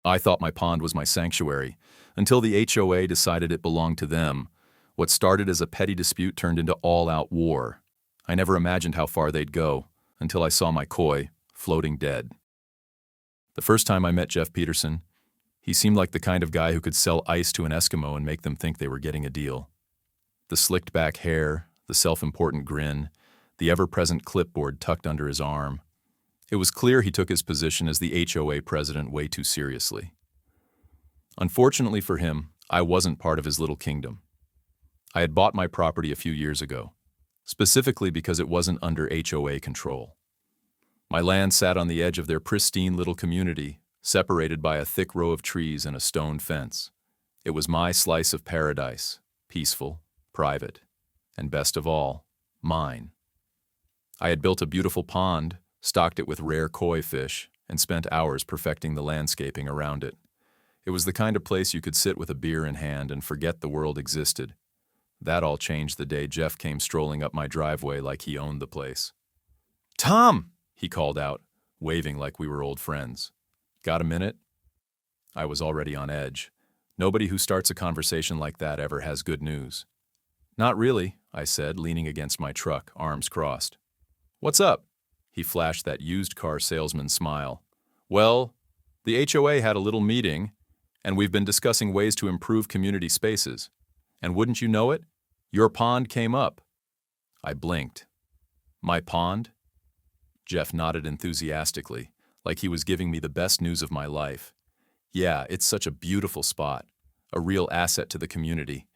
I thought my pond was my sanctuary, until the HOA decided it belonged to them. What started as a petty dispute turned into all-out war. I never imagined how far they'd go, until I saw my koi floating dead. The first time I met Jeff Peterson, he seemed like the kind of guy who could sell ice to an Eskimo and make them think they were getting a deal. The slicked-back hair, the self-important grin, the ever-present clipboard tucked under his arm. It was clear he took his position as the HOA president way too seriously. Unfortunately for him, I wasn't part of his little kingdom. I had bought my property a few years ago, specifically because it wasn't under HOA control. My land sat on the edge of their pristine little community, separated by a thick row of trees and a stone fence. It was my slice of paradise, peaceful, private, and best of all, mine. I had built a beautiful pond, stocked it with rare koi fish, and spent hours perfecting the landscaping around it. It was the kind of place you could sit with a beer in hand and forget the world existed. That all changed the day Jeff came strolling up my driveway like he owned the place. "Tom!" he called out, waving like we were old friends. "Got a minute?" I was already on edge. Nobody who starts a conversation like that ever has good news. "Not really," I said, leaning against my truck, arms crossed. "What's up?" He flashed that used car salesman smile. "Well, the HOA had a little meeting, and we've been discussing ways to improve community spaces. And wouldn't you know it, your pond came up." I blinked. "My pond?" Jeff nodded enthusiastically, like he was giving me the best news of my life. "Yeah, it's such a beautiful spot, a real asset to the community.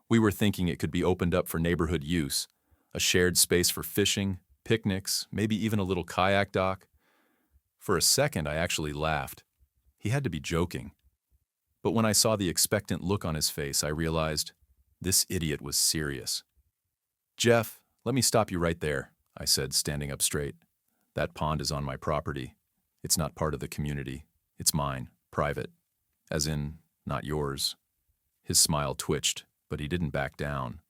We were thinking it could be opened up for neighborhood use, a shared space for fishing, picnics, maybe even a little kayak dock." For a second, I actually laughed. He had to be joking. But when I saw the expectant look on his face, I realized this idiot was serious. "Jeff, let me stop you right there," I said, standing up straight. "That pond is on my property. It's not part of the community. It's mine, private. As in, not yours." His smile twitched, but he didn't back down.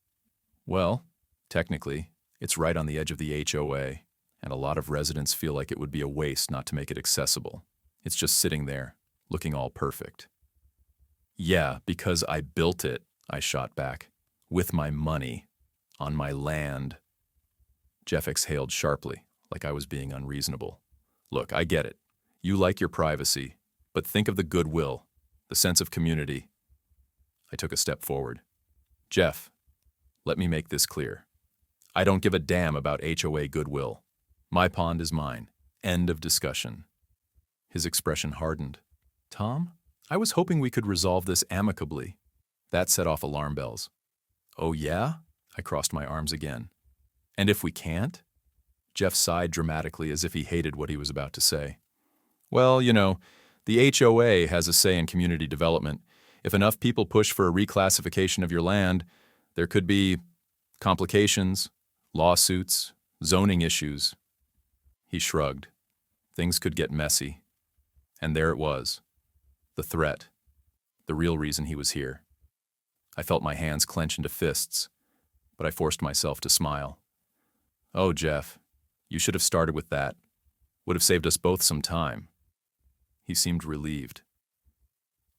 "Well, technically, it's right on the edge of the HOA, and a lot of residents feel like it would be a waste not to make it accessible. It's just sitting there, looking all perfect." "Yeah, because I built it," I shot back. "With my money. On my land." Jeff exhaled sharply, like I was being unreasonable. "Look, I get it. You like your privacy, but think of the goodwill, the sense of community." I took a step forward. "Jeff, let me make this clear. I don't give a damn about HOA goodwill. My pond is mine. End of discussion." His expression hardened. "Tom, I was hoping we could resolve this amicably." That set off alarm bells. "Oh yeah?" I crossed my arms again. "And if we can't?" Jeff sighed dramatically as if he hated what he was about to say. "Well, you know, the HOA has a say in community development. If enough people push for a reclassification of your land, there could be complications, lawsuits, zoning issues." He shrugged. Things could get messy. And there it was. The threat. The real reason he was here. I felt my hands clench into fists, but I forced myself to smile. "Oh, Jeff, you should have started with that. Would have saved us both some time." He seemed relieved.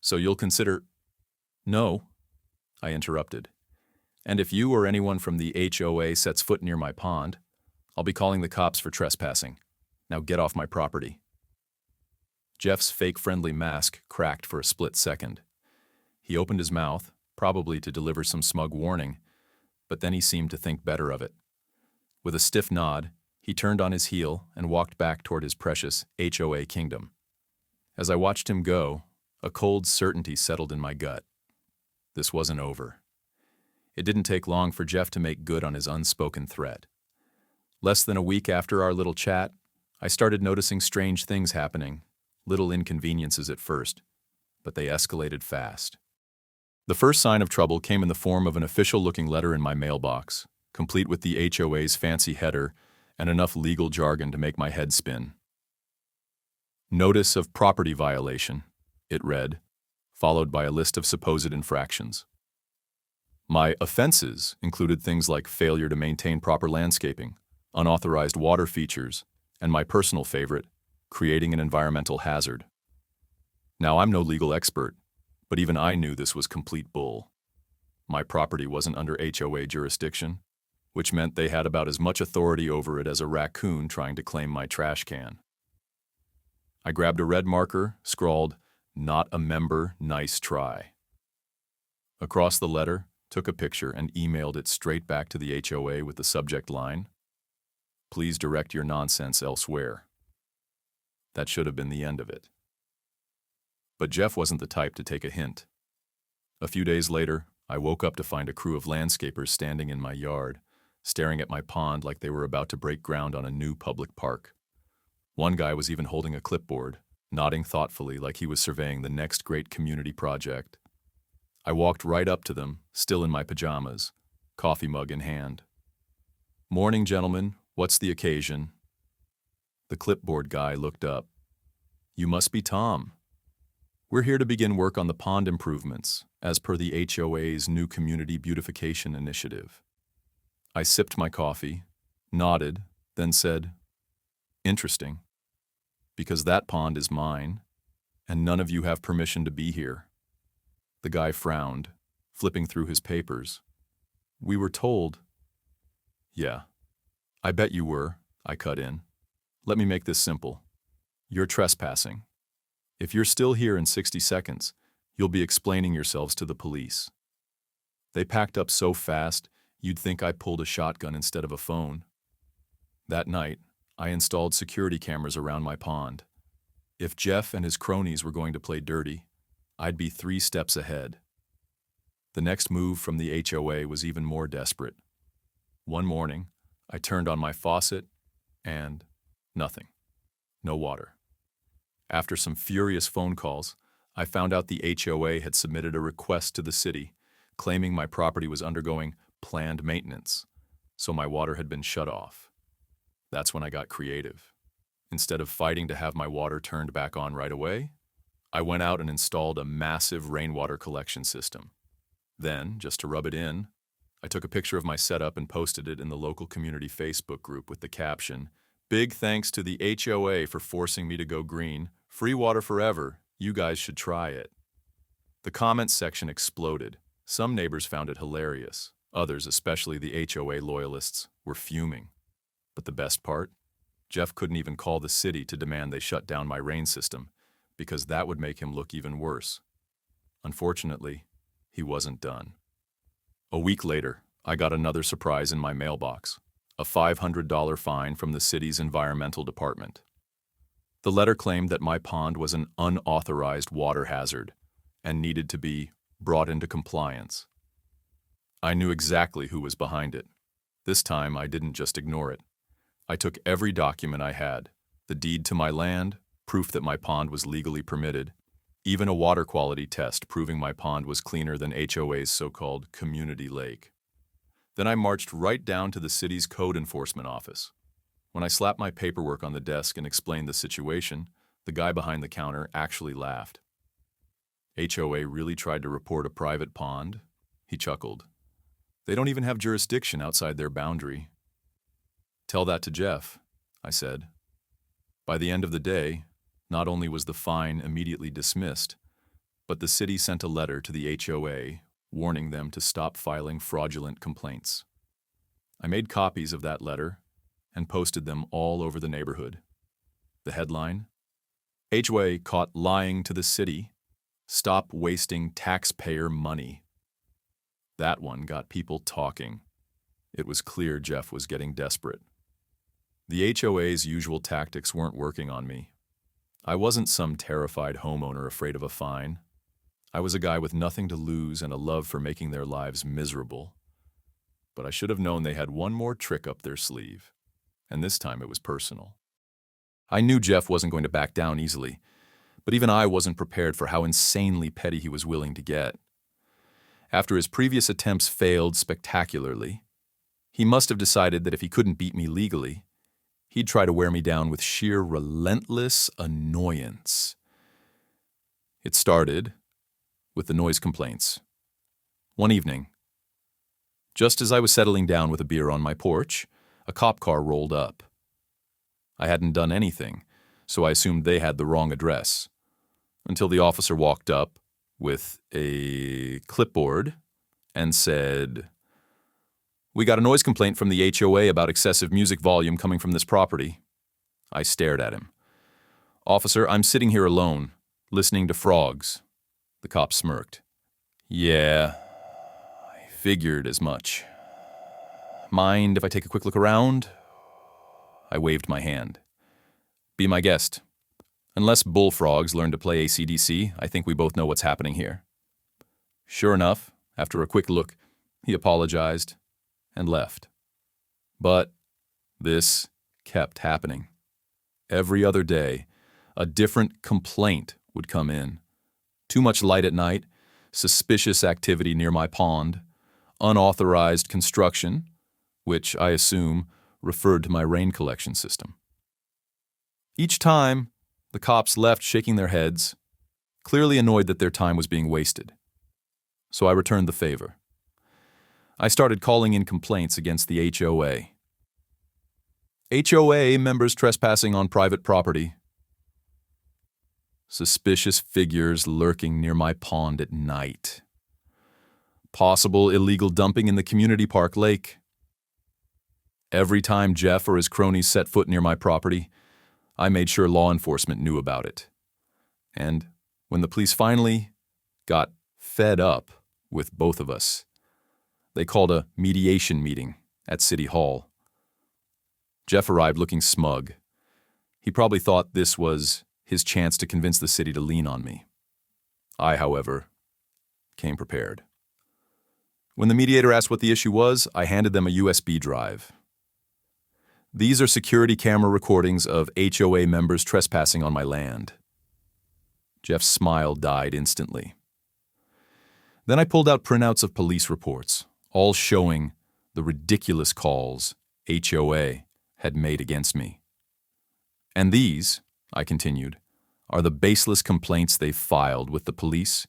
"So you'll consider—" "No," I interrupted. "And if you or anyone from the HOA sets foot near my pond, I'll be calling the cops for trespassing. Now get off my property." Jeff's fake friendly mask cracked for a split second. He opened his mouth, probably to deliver some smug warning, but then he seemed to think better of it. With a stiff nod, he turned on his heel and walked back toward his precious HOA kingdom. As I watched him go, a cold certainty settled in my gut. This wasn't over. It didn't take long for Jeff to make good on his unspoken threat. Less than a week after our little chat, I started noticing strange things happening, little inconveniences at first, but they escalated fast. The first sign of trouble came in the form of an official-looking letter in my mailbox, complete with the HOA's fancy header and enough legal jargon to make my head spin. "Notice of property violation," it read, followed by a list of supposed infractions. My offenses included things like failure to maintain proper landscaping, unauthorized water features, and my personal favorite, creating an environmental hazard. Now, I'm no legal expert, but even I knew this was complete bull. My property wasn't under HOA jurisdiction, which meant they had about as much authority over it as a raccoon trying to claim my trash can. I grabbed a red marker, scrawled, "Not a member, nice try." Across the letter, took a picture and emailed it straight back to the HOA with the subject line, "Please direct your nonsense elsewhere." That should have been the end of it. But Jeff wasn't the type to take a hint. A few days later, I woke up to find a crew of landscapers standing in my yard, staring at my pond like they were about to break ground on a new public park. One guy was even holding a clipboard, nodding thoughtfully like he was surveying the next great community project. I walked right up to them, still in my pajamas, coffee mug in hand. "Morning, gentlemen. What's the occasion?" The clipboard guy looked up. "You must be Tom. We're here to begin work on the pond improvements, as per the HOA's new community beautification initiative." I sipped my coffee, nodded, then said, "Interesting, because that pond is mine, and none of you have permission to be here." The guy frowned, flipping through his papers. "We were told—" "Yeah, I bet you were," I cut in. "Let me make this simple. You're trespassing. If you're still here in 60 seconds, you'll be explaining yourselves to the police." They packed up so fast, you'd think I pulled a shotgun instead of a phone. That night, I installed security cameras around my pond. If Jeff and his cronies were going to play dirty, I'd be 3 steps ahead. The next move from the HOA was even more desperate. One morning, I turned on my faucet, and nothing. No water. After some furious phone calls, I found out the HOA had submitted a request to the city, claiming my property was undergoing planned maintenance, so my water had been shut off. That's when I got creative. Instead of fighting to have my water turned back on right away, I went out and installed a massive rainwater collection system. Then, just to rub it in, I took a picture of my setup and posted it in the local community Facebook group with the caption, "Big thanks to the HOA for forcing me to go green. Free water forever. You guys should try it." The comments section exploded. Some neighbors found it hilarious. Others, especially the HOA loyalists, were fuming. But the best part? Jeff couldn't even call the city to demand they shut down my rain system, because that would make him look even worse. Unfortunately, he wasn't done. A week later, I got another surprise in my mailbox, a $500 fine from the city's environmental department. The letter claimed that my pond was an unauthorized water hazard and needed to be brought into compliance. I knew exactly who was behind it. This time, I didn't just ignore it. I took every document I had, the deed to my land, proof that my pond was legally permitted, even a water quality test proving my pond was cleaner than HOA's so-called community lake. Then I marched right down to the city's code enforcement office. When I slapped my paperwork on the desk and explained the situation, the guy behind the counter actually laughed. "HOA really tried to report a private pond?" He chuckled. "They don't even have jurisdiction outside their boundary." "Tell that to Jeff," I said. By the end of the day, not only was the fine immediately dismissed, but the city sent a letter to the HOA warning them to stop filing fraudulent complaints. I made copies of that letter and posted them all over the neighborhood. The headline, "HOA caught lying to the city. Stop wasting taxpayer money." That one got people talking. It was clear Jeff was getting desperate. The HOA's usual tactics weren't working on me. I wasn't some terrified homeowner afraid of a fine. I was a guy with nothing to lose and a love for making their lives miserable. But I should have known they had one more trick up their sleeve, and this time it was personal. I knew Jeff wasn't going to back down easily, but even I wasn't prepared for how insanely petty he was willing to get. After his previous attempts failed spectacularly, he must have decided that if he couldn't beat me legally, he'd try to wear me down with sheer relentless annoyance. It started with the noise complaints. One evening, just as I was settling down with a beer on my porch, a cop car rolled up. I hadn't done anything, so I assumed they had the wrong address. until the officer walked up with a clipboard and said, "We got a noise complaint from the HOA about excessive music volume coming from this property." I stared at him. "Officer, I'm sitting here alone, listening to frogs." The cop smirked. "Yeah, I figured as much. Mind if I take a quick look around?" I waved my hand. "Be my guest. Unless bullfrogs learn to play AC/DC, I think we both know what's happening here." Sure enough, after a quick look, he apologized and left. But this kept happening. Every other day, a different complaint would come in. Too much light at night, suspicious activity near my pond, unauthorized construction, which I assume referred to my rain collection system. Each time, the cops left shaking their heads, clearly annoyed that their time was being wasted. So I returned the favor. I started calling in complaints against the HOA. HOA members trespassing on private property. Suspicious figures lurking near my pond at night. Possible illegal dumping in the community park lake. Every time Jeff or his cronies set foot near my property, I made sure law enforcement knew about it. And when the police finally got fed up with both of us, they called a mediation meeting at City Hall. Jeff arrived looking smug. He probably thought this was his chance to convince the city to lean on me. I, however, came prepared. When the mediator asked what the issue was, I handed them a USB drive. "These are security camera recordings of HOA members trespassing on my land." Jeff's smile died instantly. Then I pulled out printouts of police reports, all showing the ridiculous calls HOA had made against me. "And these," I continued, "are the baseless complaints they've filed with the police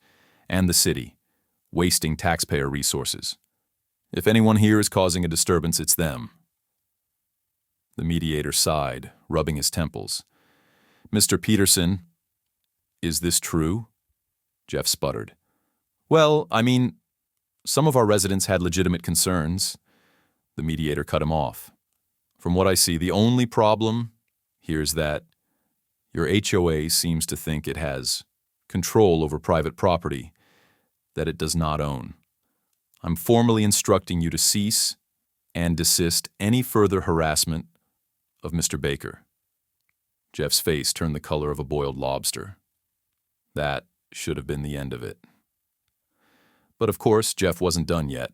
and the city, wasting taxpayer resources. If anyone here is causing a disturbance, it's them." The mediator sighed, rubbing his temples. "Mr. Peterson, is this true?" Jeff sputtered. "Well, I mean, some of our residents had legitimate concerns." The mediator cut him off. "From what I see, the only problem here is that your HOA seems to think it has control over private property that it does not own. I'm formally instructing you to cease and desist any further harassment of Mr. Baker." Jeff's face turned the color of a boiled lobster. That should have been the end of it. But of course, Jeff wasn't done yet.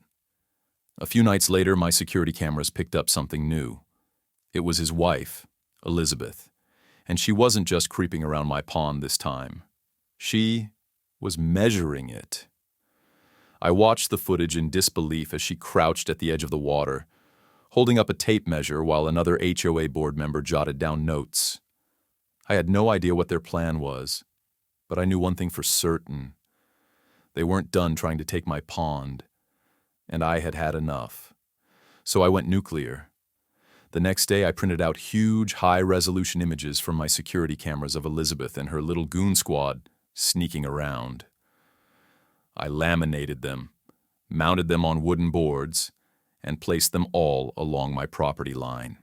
A few nights later, my security cameras picked up something new. It was his wife, Elizabeth, and she wasn't just creeping around my pond this time. She was measuring it. I watched the footage in disbelief as she crouched at the edge of the water, holding up a tape measure while another HOA board member jotted down notes. I had no idea what their plan was, but I knew one thing for certain. They weren't done trying to take my pond, and I had had enough. So I went nuclear. The next day, I printed out huge, high-resolution images from my security cameras of Elizabeth and her little goon squad sneaking around. I laminated them, mounted them on wooden boards, and placed them all along my property line.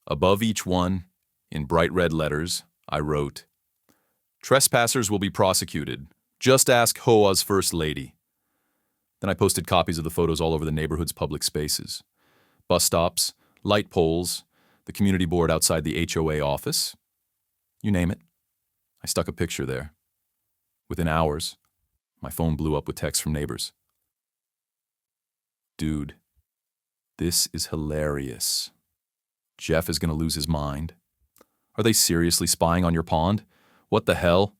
Above each one, in bright red letters, I wrote, "Trespassers will be prosecuted. Just ask HOA's First Lady." Then I posted copies of the photos all over the neighborhood's public spaces. Bus stops, light poles, the community board outside the HOA office. You name it. I stuck a picture there. Within hours, my phone blew up with texts from neighbors. "Dude, this is hilarious. Jeff is going to lose his mind. Are they seriously spying on your pond? What the hell?"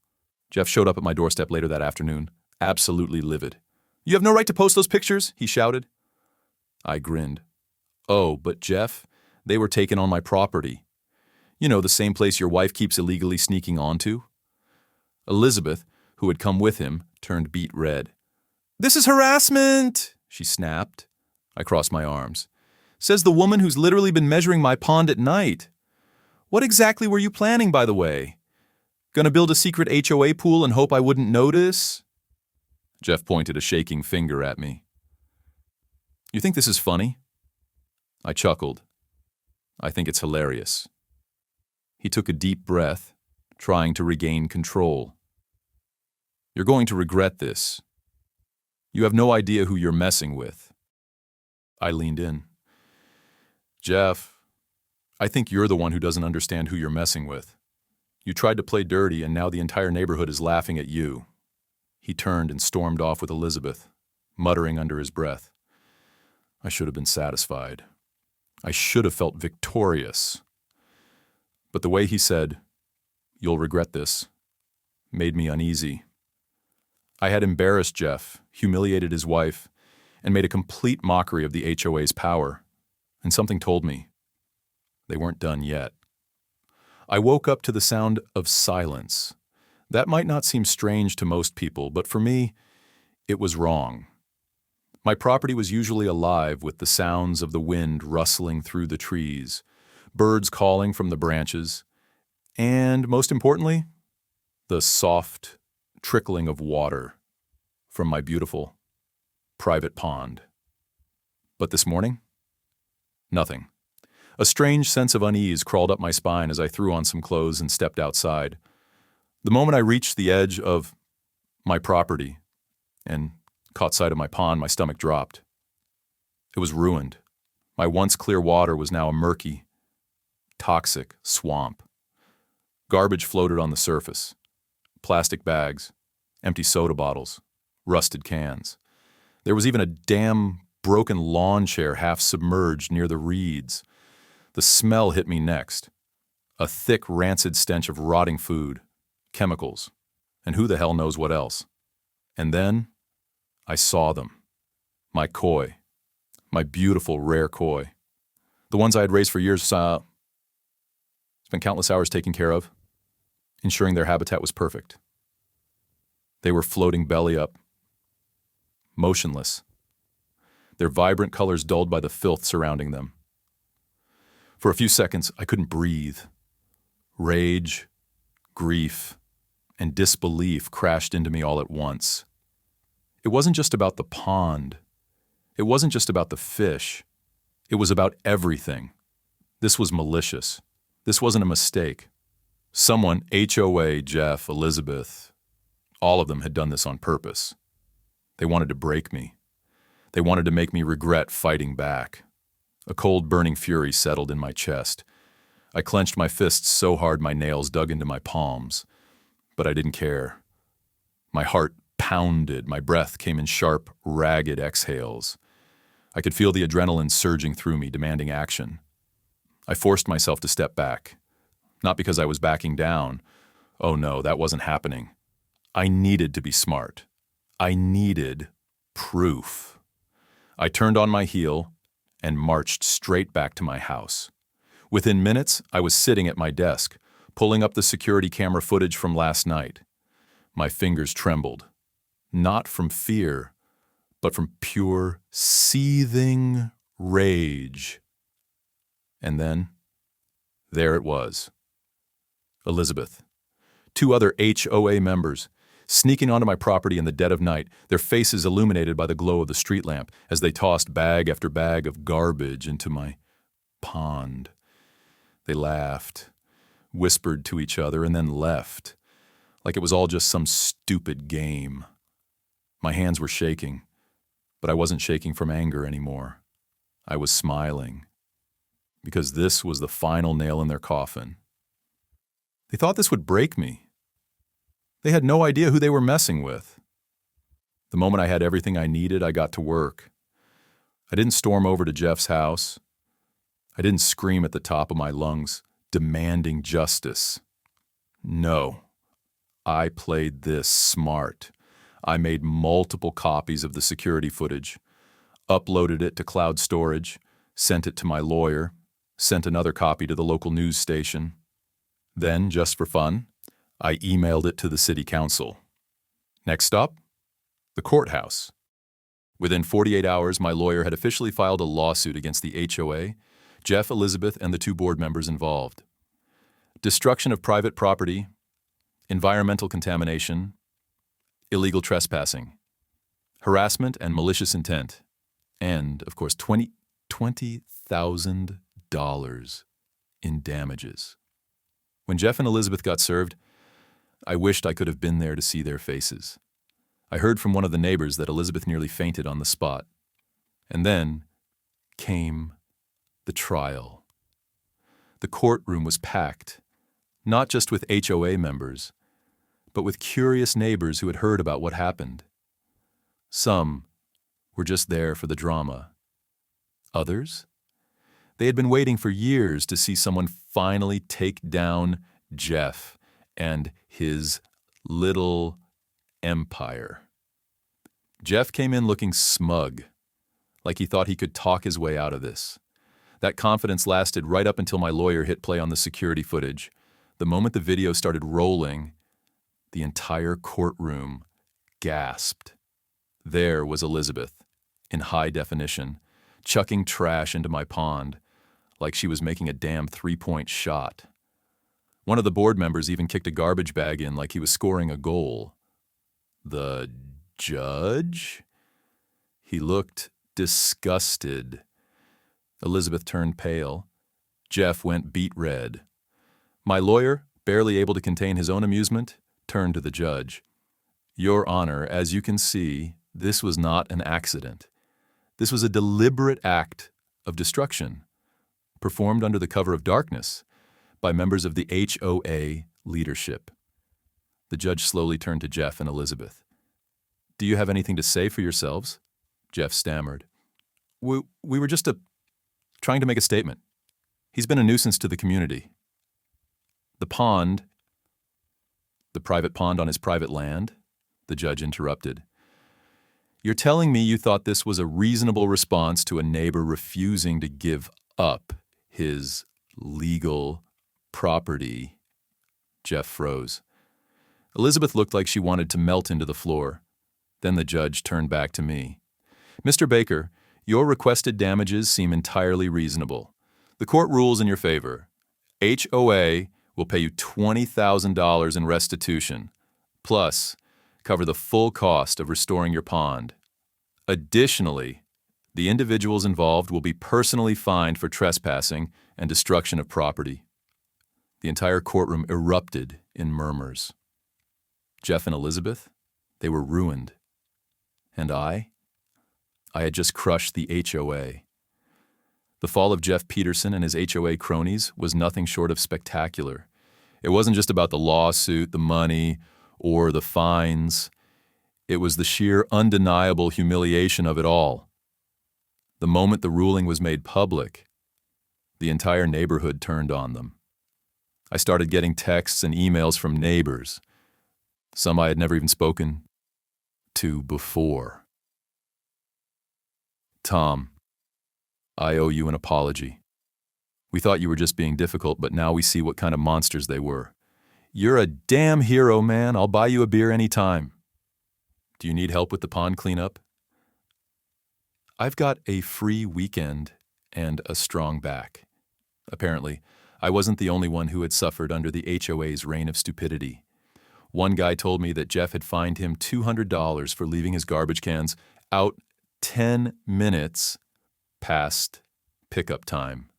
Jeff showed up at my doorstep later that afternoon, absolutely livid. "You have no right to post those pictures," he shouted. I grinned. "Oh, but Jeff, they were taken on my property. You know, the same place your wife keeps illegally sneaking onto." Elizabeth, who had come with him, turned beet red. "This is harassment," she snapped. I crossed my arms. "Says the woman who's literally been measuring my pond at night. What exactly were you planning, by the way? Gonna build a secret HOA pool and hope I wouldn't notice? Jeff pointed a shaking finger at me. You think this is funny? I chuckled. I think it's hilarious. He took a deep breath, trying to regain control. You're going to regret this. You have no idea who you're messing with. I leaned in. Jeff, I think you're the one who doesn't understand who you're messing with. You tried to play dirty, and now the entire neighborhood is laughing at you. He turned and stormed off with Elizabeth, muttering under his breath. I should have been satisfied. I should have felt victorious. But the way he said, "You'll regret this," made me uneasy. I had embarrassed Jeff, humiliated his wife, and made a complete mockery of the HOA's power, and something told me they weren't done yet. I woke up to the sound of silence. That might not seem strange to most people, but for me, it was wrong. My property was usually alive with the sounds of the wind rustling through the trees, birds calling from the branches, and, most importantly, the soft trickling of water from my beautiful private pond. But this morning, nothing. A strange sense of unease crawled up my spine as I threw on some clothes and stepped outside. The moment I reached the edge of my property and caught sight of my pond, my stomach dropped. It was ruined. My once clear water was now a murky, toxic swamp. Garbage floated on the surface. Plastic bags, empty soda bottles, rusted cans. There was even a damn broken lawn chair half submerged near the reeds. The smell hit me next. A thick, rancid stench of rotting food, chemicals, and who the hell knows what else. And then I saw them. My koi. My beautiful, rare koi. The ones I had raised for years, spent countless hours taking care of, ensuring their habitat was perfect. They were floating belly up, motionless, their vibrant colors dulled by the filth surrounding them. For a few seconds, I couldn't breathe. Rage, grief, and disbelief crashed into me all at once. It wasn't just about the pond. It wasn't just about the fish. It was about everything. This was malicious. This wasn't a mistake. Someone, HOA, Jeff, Elizabeth, all of them had done this on purpose. They wanted to break me. They wanted to make me regret fighting back. A cold, burning fury settled in my chest. I clenched my fists so hard my nails dug into my palms. But I didn't care. My heart pounded. My breath came in sharp, ragged exhales. I could feel the adrenaline surging through me, demanding action. I forced myself to step back. Not because I was backing down. Oh no, that wasn't happening. I needed to be smart. I needed proof. I turned on my heel and marched straight back to my house. Within minutes, I was sitting at my desk, pulling up the security camera footage from last night. My fingers trembled. Not from fear, but from pure, seething rage. And then, there it was. Elizabeth. 2 other HOA members, sneaking onto my property in the dead of night, their faces illuminated by the glow of the street lamp as they tossed bag after bag of garbage into my pond. They laughed, whispered to each other, and then left, like it was all just some stupid game. My hands were shaking, but I wasn't shaking from anger anymore. I was smiling, because this was the final nail in their coffin. They thought this would break me. They had no idea who they were messing with. The moment I had everything I needed, I got to work. I didn't storm over to Jeff's house. I didn't scream at the top of my lungs, demanding justice. No, I played this smart. I made multiple copies of the security footage, uploaded it to cloud storage, sent it to my lawyer, sent another copy to the local news station. Then, just for fun, I emailed it to the city council. Next stop, the courthouse. Within 48 hours, my lawyer had officially filed a lawsuit against the HOA, Jeff, Elizabeth, and the 2 board members involved. Destruction of private property environmental contamination, illegal trespassing, harassment and malicious intent, and, of course, $20,000 in damages. When Jeff and Elizabeth got served, I wished I could have been there to see their faces. I heard from one of the neighbors that Elizabeth nearly fainted on the spot. And then came the trial. The courtroom was packed, not just with HOA members, but with curious neighbors who had heard about what happened. Some were just there for the drama. Others? They had been waiting for years to see someone finally take down Jeff and his little empire. Jeff came in looking smug, like he thought he could talk his way out of this. That confidence lasted right up until my lawyer hit play on the security footage. The moment the video started rolling, the entire courtroom gasped. There was Elizabeth, in high definition, chucking trash into my pond, like she was making a damn three-point shot. One of the board members even kicked a garbage bag in like he was scoring a goal. The judge? He looked disgusted. Elizabeth turned pale. Jeff went beet red. My lawyer, barely able to contain his own amusement, turned to the judge. Your Honor, as you can see, this was not an accident. This was a deliberate act of destruction, performed under the cover of darkness by members of the HOA leadership. The judge slowly turned to Jeff and Elizabeth. Do you have anything to say for yourselves? Jeff stammered. We were just trying to make a statement. He's been a nuisance to the community. The private pond on his private land? The judge interrupted. You're telling me you thought this was a reasonable response to a neighbor refusing to give up his legal property? Jeff froze. Elizabeth looked like she wanted to melt into the floor. Then the judge turned back to me. Mr. Baker, your requested damages seem entirely reasonable. The court rules in your favor. HOA will pay you $20,000 in restitution, plus cover the full cost of restoring your pond. Additionally, the individuals involved will be personally fined for trespassing and destruction of property. The entire courtroom erupted in murmurs. Jeff and Elizabeth, they were ruined. And I had just crushed the HOA. The fall of Jeff Peterson and his HOA cronies was nothing short of spectacular. It wasn't just about the lawsuit, the money, or the fines. It was the sheer undeniable humiliation of it all. The moment the ruling was made public, the entire neighborhood turned on them. I started getting texts and emails from neighbors, some I had never even spoken to before. Tom, I owe you an apology. We thought you were just being difficult, but now we see what kind of monsters they were. You're a damn hero, man. I'll buy you a beer anytime. Do you need help with the pond cleanup? I've got a free weekend and a strong back. Apparently, I wasn't the only one who had suffered under the HOA's reign of stupidity. One guy told me that Jeff had fined him $200 for leaving his garbage cans out 10 minutes past pickup time.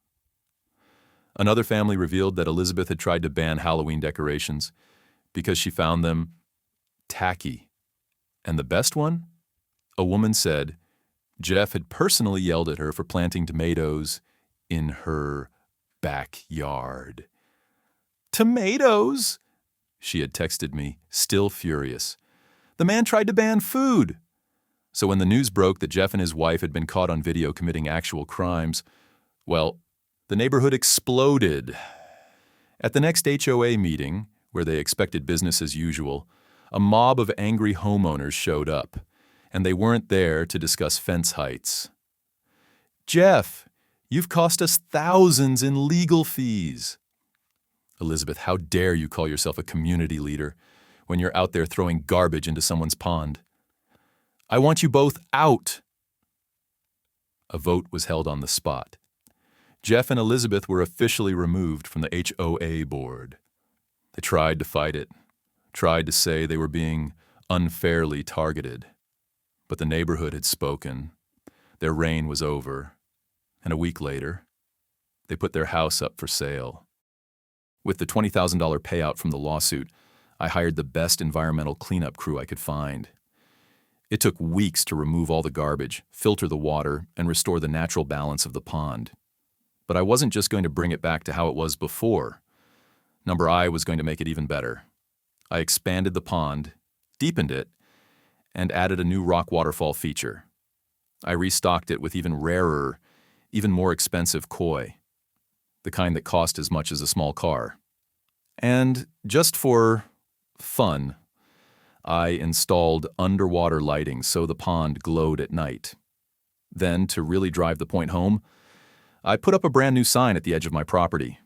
Another family revealed that Elizabeth had tried to ban Halloween decorations because she found them tacky. And the best one? A woman said Jeff had personally yelled at her for planting tomatoes in her backyard. Tomatoes? She had texted me, still furious. The man tried to ban food. So when the news broke that Jeff and his wife had been caught on video committing actual crimes, well, the neighborhood exploded. At the next HOA meeting, where they expected business as usual, a mob of angry homeowners showed up, and they weren't there to discuss fence heights. Jeff, you've cost us thousands in legal fees. Elizabeth, how dare you call yourself a community leader when you're out there throwing garbage into someone's pond? I want you both out. A vote was held on the spot. Jeff and Elizabeth were officially removed from the HOA board. They tried to fight it, tried to say they were being unfairly targeted. But the neighborhood had spoken. Their reign was over. And a week later, they put their house up for sale. With the $20,000 payout from the lawsuit, I hired the best environmental cleanup crew I could find. It took weeks to remove all the garbage, filter the water, and restore the natural balance of the pond. But I wasn't just going to bring it back to how it was before. Number I was going to make it even better. I expanded the pond, deepened it, and added a new rock waterfall feature. I restocked it with even rarer, even more expensive koi, the kind that cost as much as a small car. And just for fun, I installed underwater lighting so the pond glowed at night. Then, to really drive the point home, I put up a brand new sign at the edge of my property.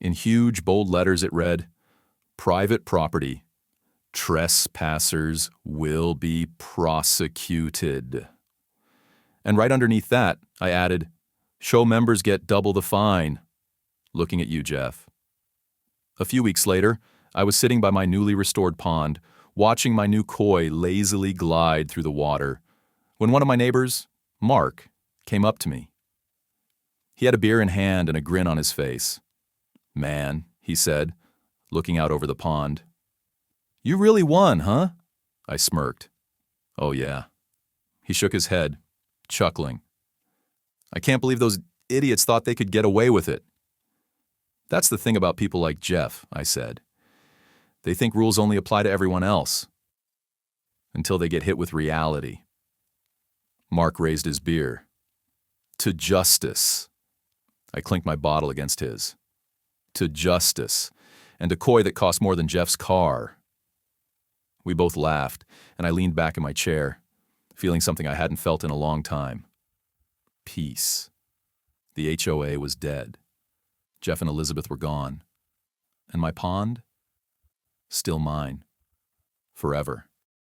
In huge, bold letters it read, "Private property. Trespassers will be prosecuted." And right underneath that, I added, "Show members get double the fine." Looking at you, Jeff. A few weeks later, I was sitting by my newly restored pond, watching my new koi lazily glide through the water, when one of my neighbors, Mark, came up to me. He had a beer in hand and a grin on his face. "Man," he said, looking out over the pond. "You really won, huh?" I smirked. "Oh, yeah." He shook his head, chuckling. "I can't believe those idiots thought they could get away with it." "That's the thing about people like Jeff," I said. "They think rules only apply to everyone else, until they get hit with reality." Mark raised his beer. "To justice." I clinked my bottle against his. "To justice, and a koi that cost more than Jeff's car." We both laughed, and I leaned back in my chair, feeling something I hadn't felt in a long time. Peace. The HOA was dead. Jeff and Elizabeth were gone. And my pond? Still mine. Forever.